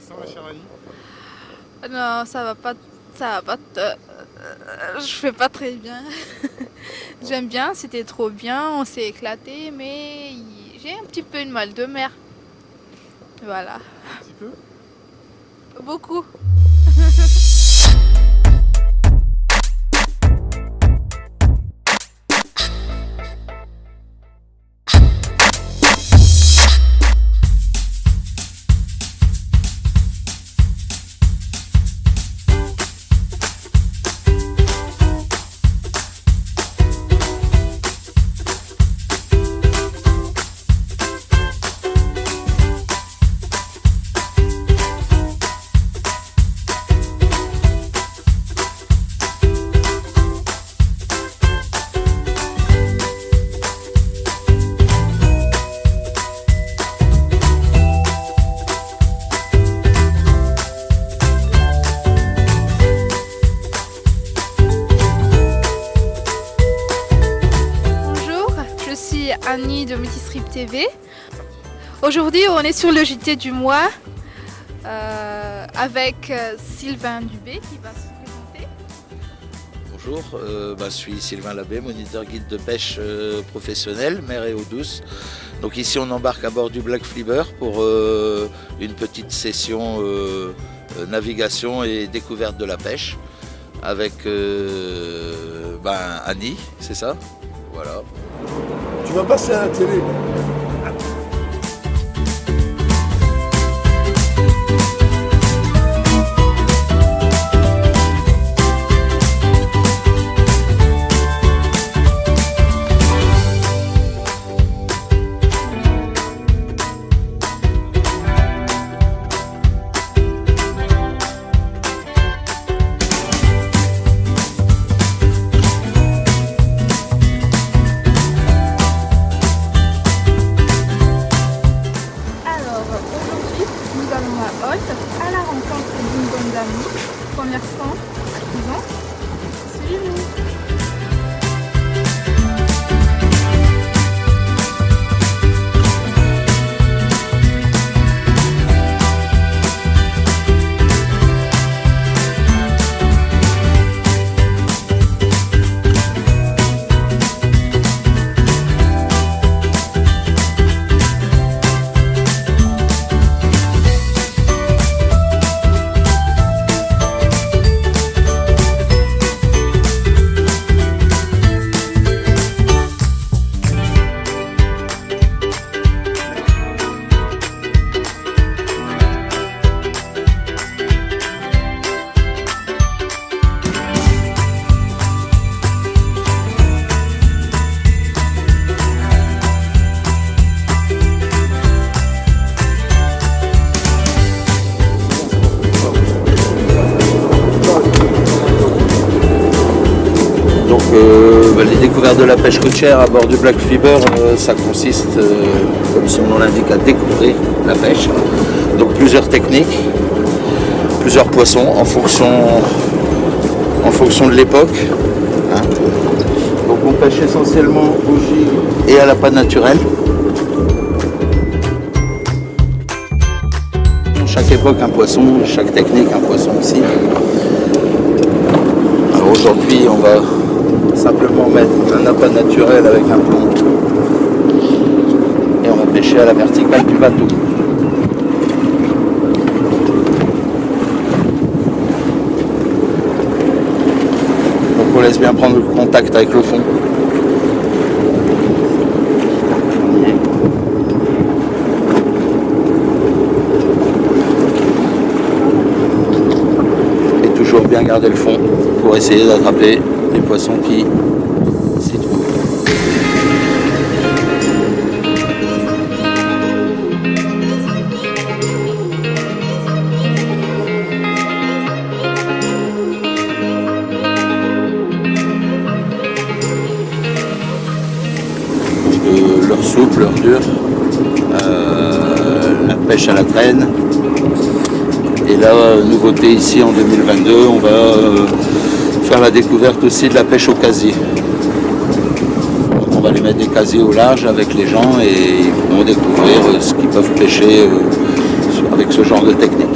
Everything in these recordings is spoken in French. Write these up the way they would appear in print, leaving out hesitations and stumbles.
sent, ma chère Annie? Non, ça va pas. Je fais pas très bien. J'aime bien, c'était trop bien, on s'est éclaté, mais j'ai un petit peu une mal de mer. Voilà, Un petit peu? beaucoup. Bonjour, je suis Annie de Métisstrip TV. Aujourd'hui, on est sur le JT du mois avec Sylvain Dubé qui va se présenter. Bonjour, je suis Sylvain Labbé, moniteur guide de pêche professionnel, mer et eau douce. Donc ici on embarque à bord du Black Flipper pour une petite session navigation et découverte de la pêche avec Annie, c'est ça? Voilà. Tu vas passer à la télé. Alors, aujourd'hui, nous allons à Holt, à la rencontre d'une bande d'amis, commerçants, artisans. Suivez-nous. Donc les découvertes de la pêche côtière à bord du Black Flipper, ça consiste, comme son nom l'indique, à découvrir la pêche. Donc plusieurs techniques, plusieurs poissons en fonction de l'époque. Hein. Donc on pêche essentiellement au gig et à l'appât naturel. Chaque époque un poisson, chaque technique un poisson aussi. Alors aujourd'hui on va simplement mettre un appât naturel avec un plomb et on va pêcher à la verticale du bateau. Donc on laisse bien prendre le contact avec le fond. Et toujours bien garder le fond pour essayer d'attraper les poissons qui s'y trouvent. Leur souple, leur dur, la pêche à la traîne. Et là, nouveauté ici en 2022, on va faire la découverte aussi de la pêche au casier. Donc on va les mettre des casiers au large avec les gens et ils pourront découvrir ce qu'ils peuvent pêcher avec ce genre de technique.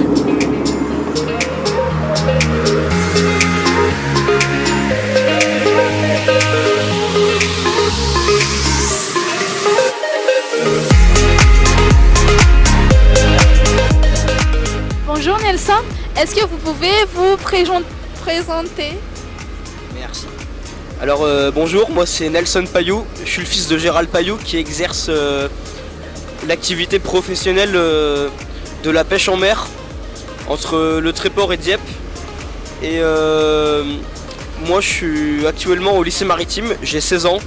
Nelson, est-ce que vous pouvez vous présenter? Merci. Alors bonjour, moi c'est Nelson Payou, je suis le fils de Gérald Payou qui exerce l'activité professionnelle de la pêche en mer entre le Tréport et Dieppe. Et moi je suis actuellement au lycée maritime, j'ai 16 ans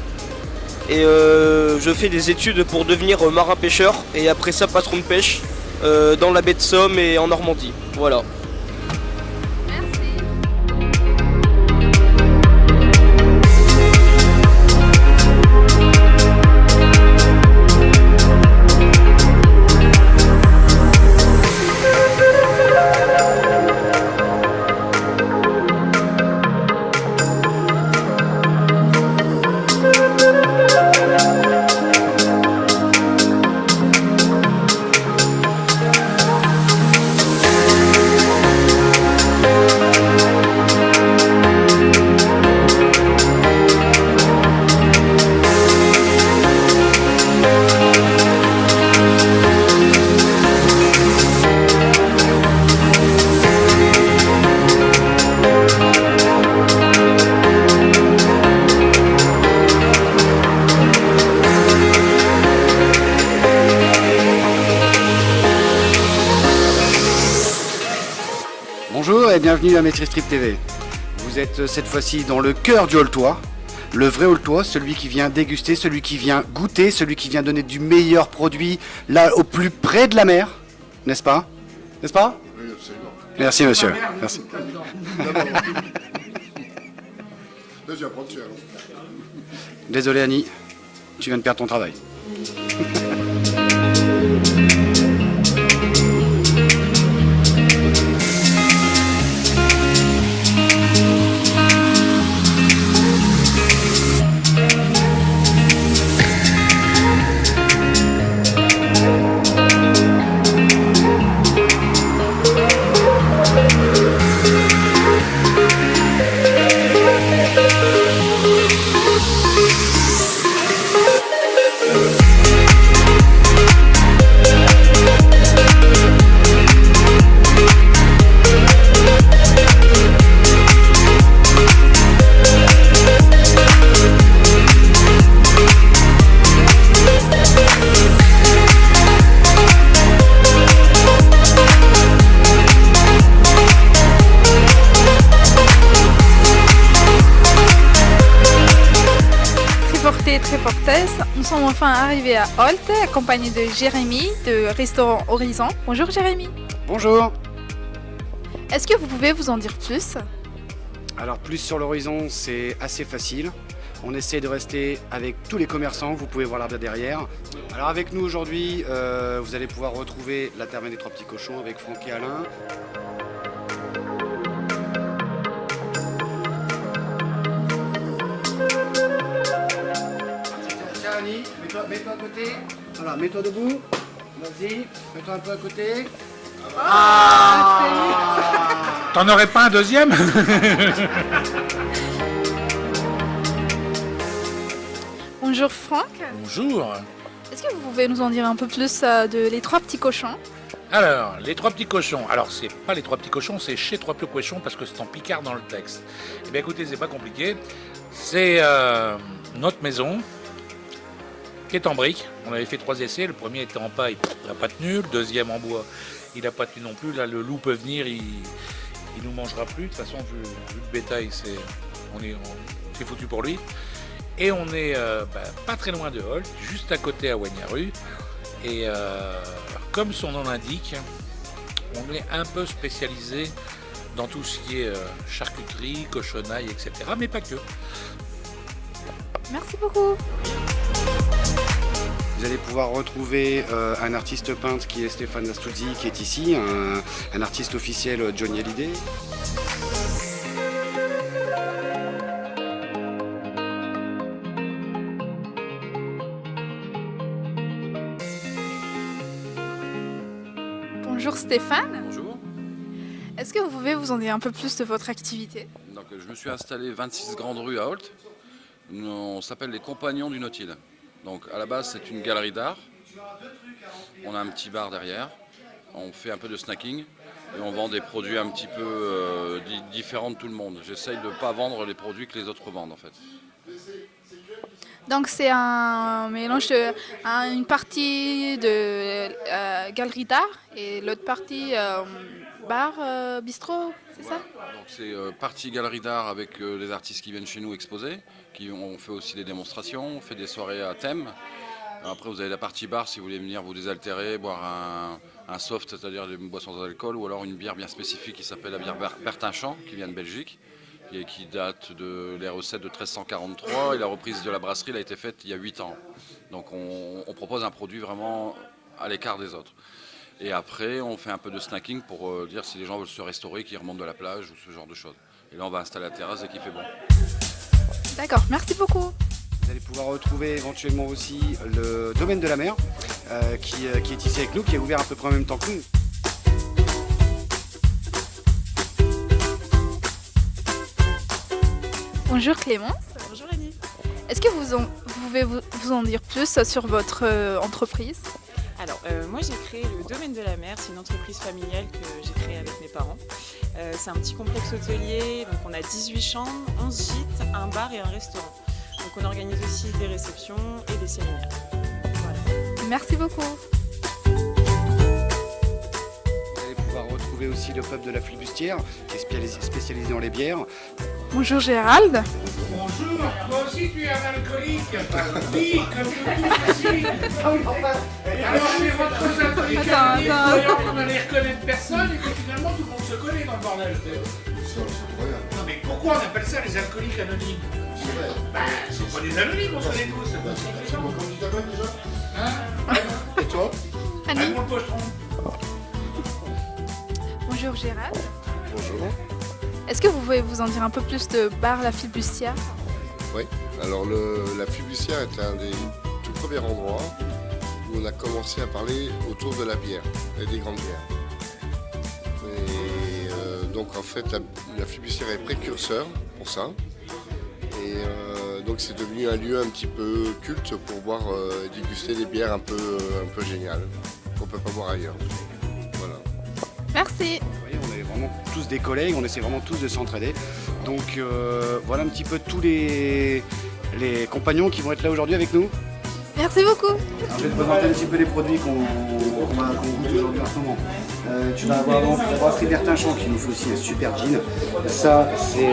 et je fais des études pour devenir marin pêcheur et après ça patron de pêche dans la baie de Somme et en Normandie. Voilà. Bonjour et bienvenue à Maîtrise Trip TV. Vous êtes cette fois-ci dans le cœur du Aultois. Le vrai Aultois, celui qui vient déguster, celui qui vient goûter, celui qui vient donner du meilleur produit là au plus près de la mer. N'est-ce pas? N'est-ce pas? Oui, absolument. Merci monsieur. Merci. Là, je vais prendre cher. Désolé Annie, tu viens de perdre ton travail. Tréportaises, nous sommes enfin arrivés à Holt, accompagnés de Jérémy de Restaurant Horizon. Bonjour Jérémy. Bonjour. Est-ce que vous pouvez vous en dire plus? Alors plus sur l'horizon, c'est assez facile. On essaie de rester avec tous les commerçants, vous pouvez voir l'arbre derrière. Alors avec nous aujourd'hui, vous allez pouvoir retrouver la taverne des Trois Petits Cochons avec Franck et Alain. Tiens Annie, mets-toi à côté. Voilà, mets-toi debout. Vas-y, mets-toi un peu à côté. T'en aurais pas un deuxième? Bonjour Franck. Bonjour. Est-ce que vous pouvez nous en dire un peu plus de Les Trois Petits Cochons? Alors, les Trois Petits Cochons. Alors, c'est pas les Trois Petits Cochons, c'est chez Trois Petits Cochons parce que c'est en picard dans le texte. Eh bien, écoutez, c'est pas compliqué. C'est notre maison qui est en briques. On avait fait 3 essais. Le premier était en paille, il n'a pas tenu. Le deuxième en bois, il n'a pas tenu non plus. Là, le loup peut venir, il nous mangera plus. De toute façon, vu le bétail, c'est foutu pour lui. Et on est pas très loin de Holt, juste à côté à Wagnaru. Et comme son nom l'indique, on est un peu spécialisé dans tout ce qui est charcuterie, cochonaille, etc. Mais pas que. Merci beaucoup. Vous allez pouvoir retrouver un artiste peintre qui est Stéphane Astuzzi qui est ici, un artiste officiel Johnny Hallyday. Bonjour Stéphane. Bonjour. Est-ce que vous pouvez vous en dire un peu plus de votre activité? Donc, je me suis installé 26 Grande Rue à Holt. On s'appelle les Compagnons du Nautile. Donc à la base c'est une galerie d'art. On a un petit bar derrière. on fait un peu de snacking et on vend des produits un petit peu différents de tout le monde. J'essaye de ne pas vendre les produits que les autres vendent en fait. Donc c'est un mélange de une partie de galerie d'art et l'autre partie bar, bistrot, c'est ça? Donc c'est partie galerie d'art avec les artistes qui viennent chez nous exposer, on fait aussi des démonstrations, on fait des soirées à thème. Après vous avez la partie bar si vous voulez venir vous désaltérer, boire un soft, c'est-à-dire des boissons sans alcool, ou alors une bière bien spécifique qui s'appelle la bière Bertinchamp qui vient de Belgique. Et qui date de les recettes de 1343 et la reprise de la brasserie a été faite il y a 8 ans. Donc on propose un produit vraiment à l'écart des autres. Et après on fait un peu de snacking pour dire si les gens veulent se restaurer, qu'ils remontent de la plage ou ce genre de choses. Et là on va installer la terrasse dès qu'il fait bon. D'accord, merci beaucoup. Vous allez pouvoir retrouver éventuellement aussi le domaine de la mer qui est ici avec nous, qui est ouvert à peu près en même temps que nous. Bonjour Clémence. Bonjour Annie. Est-ce que vous pouvez vous en dire plus sur votre entreprise? Alors moi j'ai créé le Domaine de la Mer, c'est une entreprise familiale que j'ai créée avec mes parents. C'est un petit complexe hôtelier, donc on a 18 chambres, 11 gîtes, un bar et un restaurant. Donc on organise aussi des réceptions et des séminaires. Voilà. Merci beaucoup. Vous allez pouvoir retrouver aussi le pub de la Flibustière qui est spécialisé dans les bières. Bonjour Gérald. Bonjour, toi aussi tu es un alcoolique. Oui, comme nous tous ici. Alors les votre alcooliques, croyant qu'on allait reconnaître personne et que finalement tout le monde se connaît dans le bordel. Non mais pourquoi on appelle ça les alcooliques anonymes? Bah, c'est pas des anonymes, on se connaît tous. Comment tu t'appelles déjà? Hein? Et toi? Annie. Allez, mon pochetron. Bonjour Gérald. Bonjour. Est-ce que vous pouvez vous en dire un peu plus de bar La Flibustière? Oui, alors la Flibustière est un des tout premiers endroits où on a commencé à parler autour de la bière et des grandes bières. Et donc en fait la Flibustière est précurseur pour ça. Et donc c'est devenu un lieu un petit peu culte pour boire et déguster des bières un peu géniales qu'on ne peut pas boire ailleurs. Voilà. Merci. Vous voyez, on est vraiment tous des collègues, on essaie vraiment tous de s'entraider. Donc voilà un petit peu tous les compagnons qui vont être là aujourd'hui avec nous. Merci beaucoup. Alors, je vais te présenter un petit peu les produits qu'on goûte aujourd'hui en ce moment. Tu vas avoir donc la brasserie Bertinchamp qui nous fait aussi un super gin. Ça, c'est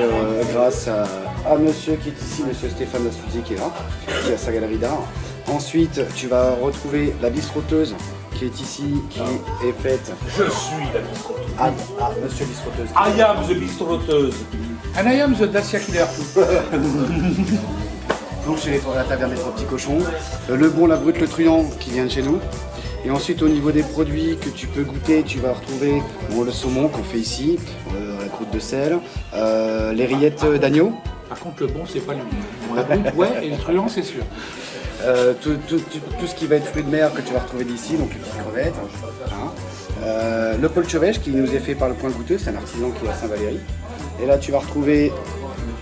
grâce à monsieur qui est ici, monsieur Stéphane Lassouzzi qui est là, qui a sa galerie d'art. Ensuite, tu vas retrouver la bistroteuse qui est ici, qui est faite. Je suis la bistroteuse. Ah, monsieur bistroteuse. I am the bistroteuse. And I am the Dacia Killer. Donc chez la taverne des Trois Petits Cochons. Le bon, la brute, le truand qui vient de chez nous. Et ensuite au niveau des produits que tu peux goûter, tu vas retrouver le saumon qu'on fait ici, la croûte de sel, les rillettes d'agneau. Par contre, le bon, c'est pas lui. La brute, ouais, et le truand, c'est sûr. Tout ce qui va être fruits de mer que tu vas retrouver d'ici, donc les petites crevettes. Hein. Le polchevêche qui nous est fait par le Point Goûteux, c'est un artisan qui est à Saint-Valéry. Et là tu vas retrouver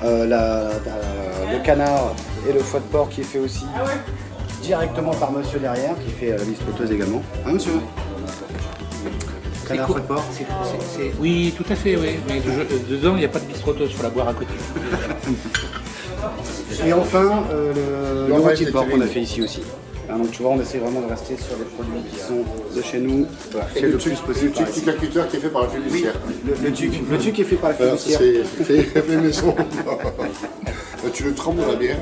le canard et le foie de porc qui est fait aussi directement par monsieur derrière, qui fait la bistroteuse également. Hein monsieur? Canard, foie de porc. Oui, tout à fait, oui. Mais dedans, il n'y a pas de bistroteuse, il faut la boire à côté. Et enfin, le reste rôti de est porc qu'on a terrible. fait ici aussi. Hein, donc tu vois, on essaie vraiment de rester sur des produits qui sont de chez nous, fait le plus possible. Le tuc cutter qui est fait par la Flibustière. Le tuc est fait par la Alors, Flibustière. c'est fait maison. Tu le trembles dans la bière.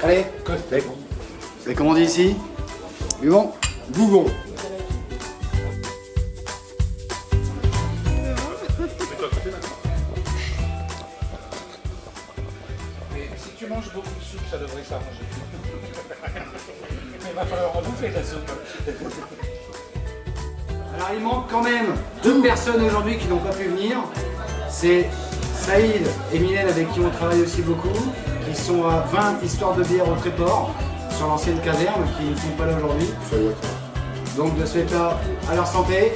Allez, c'est comment on dit ici? Buvons. Bouvons. Si tu manges beaucoup de soupe, ça devrait s'arranger. Mais il va falloir en bouffer de la soupe. Alors il manque quand même deux personnes aujourd'hui qui n'ont pas pu venir. C'est Saïd et Mylène avec qui on travaille aussi beaucoup, qui sont à 20 histoires de bière au Tréport, sur l'ancienne caserne, qui ne sont pas là aujourd'hui. Donc de ce fait-là, à leur santé.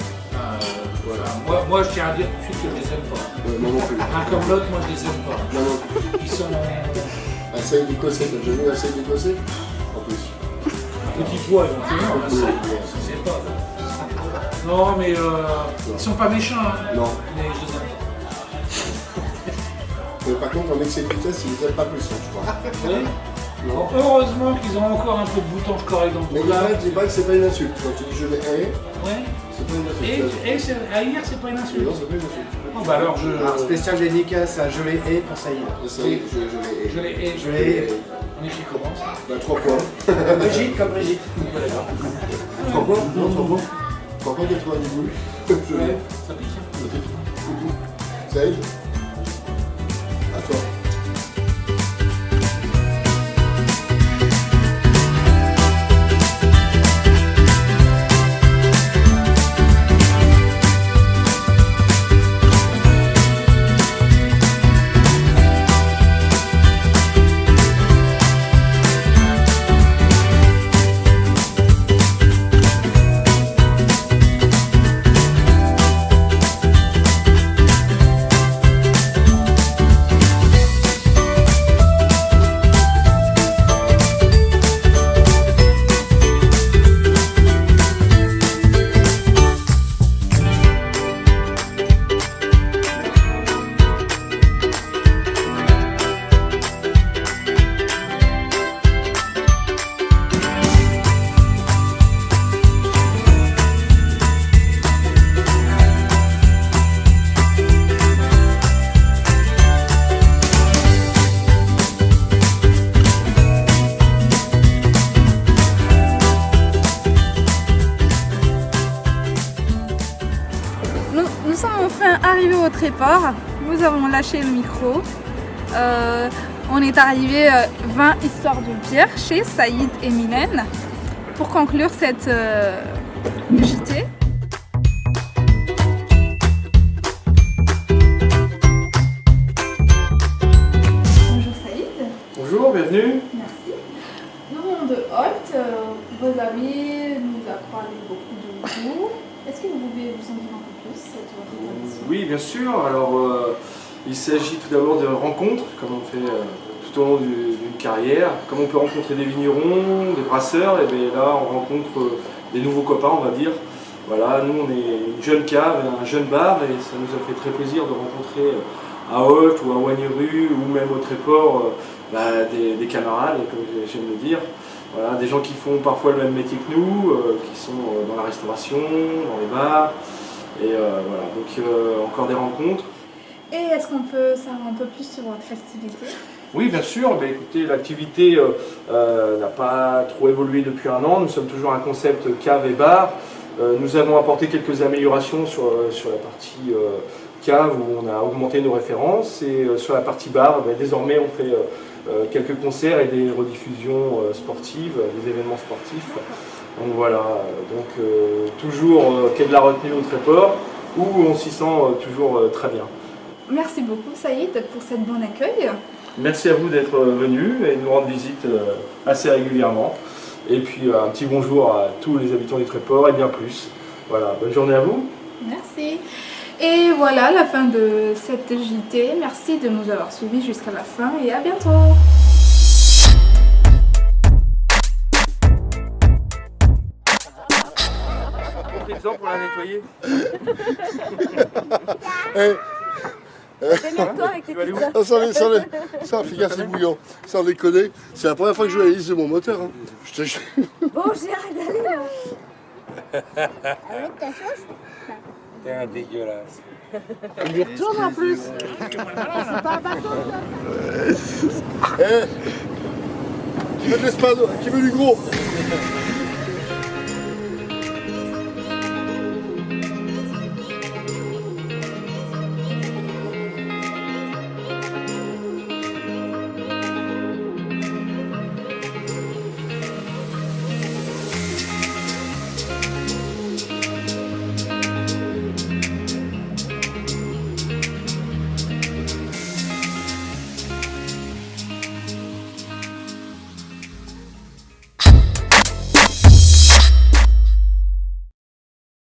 Voilà. Moi, je tiens à dire tout de suite que je les aime pas. Moi non plus. Un comme l'autre, moi, je les aime pas. Non, non. Ils sont Un Saïd écossais, t'as déjà vu un Saïd écossais? En plus. petits pois, éventuellement. C'est pas. Non, mais ils sont pas méchants, hein. Non. Mais je les aime. Mais par contre, en excès de vitesse, ils n'aiment pas plus, je crois. Oui. Non. Bon, heureusement qu'ils ont encore un peu de bouton correct dans le Mais cou, là. il paraît que c'est pas une insulte. Quand tu dis je les hais, Ouais. c'est pas une insulte. Et haïr, c'est pas une insulte. Non, c'est pas une insulte. Oh, bah alors je. Alors, spécial dédicace à Je les hais pour Saïd. Ça y est, je les hais. Je les hais. Je les hais. On écrit comment ça? Bah, 3 points. Comme Brigitte, comme Brigitte. 3 points? Non, 3 points. 3 points 90 boules. Ouais, ça pique. Ça aide? À toi. Nous sommes enfin arrivés au Tréport. Nous avons lâché le micro. On est arrivé 20 histoires de bière chez Saïd et Mylène pour conclure cette JT. Bonjour Saïd. Bonjour, bienvenue. Merci. Nous venons de Holt. Vos amis nous a parlé beaucoup de vous. Est-ce que vous pouvez vous en dire un peu plus sur votre établissement? Oui, bien sûr. Alors, il s'agit tout d'abord de rencontres, comme on fait tout au long d'une carrière. Comme on peut rencontrer des vignerons, des brasseurs, et bien là, on rencontre des nouveaux copains, on va dire. Voilà, nous, on est une jeune cave, un jeune bar, et ça nous a fait très plaisir de rencontrer à Holt ou à Wagneru ou même au Tréport des camarades, comme j'aime le dire. Voilà, des gens qui font parfois le même métier que nous, qui sont dans la restauration, dans les bars. Et voilà, donc encore des rencontres. Et est-ce qu'on peut savoir un peu plus sur votre activité? Oui, bien sûr. Mais écoutez, l'activité n'a pas trop évolué depuis un an. Nous sommes toujours un concept cave et bar. Nous avons apporté quelques améliorations sur la partie cave où on a augmenté nos références. Et sur la partie bar, désormais, on fait quelques concerts et des rediffusions sportives, des événements sportifs. Donc voilà, toujours quai de la retenue au Tréport, où on s'y sent toujours très bien. Merci beaucoup Saïd pour cette bon accueil. Merci à vous d'être venu et de nous rendre visite assez régulièrement. Et puis un petit bonjour à tous les habitants du Tréport et bien plus. Voilà, bonne journée à vous. Merci. Et voilà la fin de cette JT. Merci de nous avoir suivis jusqu'à la fin et à bientôt. On fait exemple pour la nettoyer. Ça, fais gaffe, c'est bouillant. Sans déconner, c'est la première fois que je joue à la liste de mon moteur. Hein. Je te jure. Bon, j'ai régalé là. Avec ta sauce? T'es un dégueulasse. Il y retourne en plus. C'est pas un bateau ça. Qui veut de l'espace? Qui veut du gros?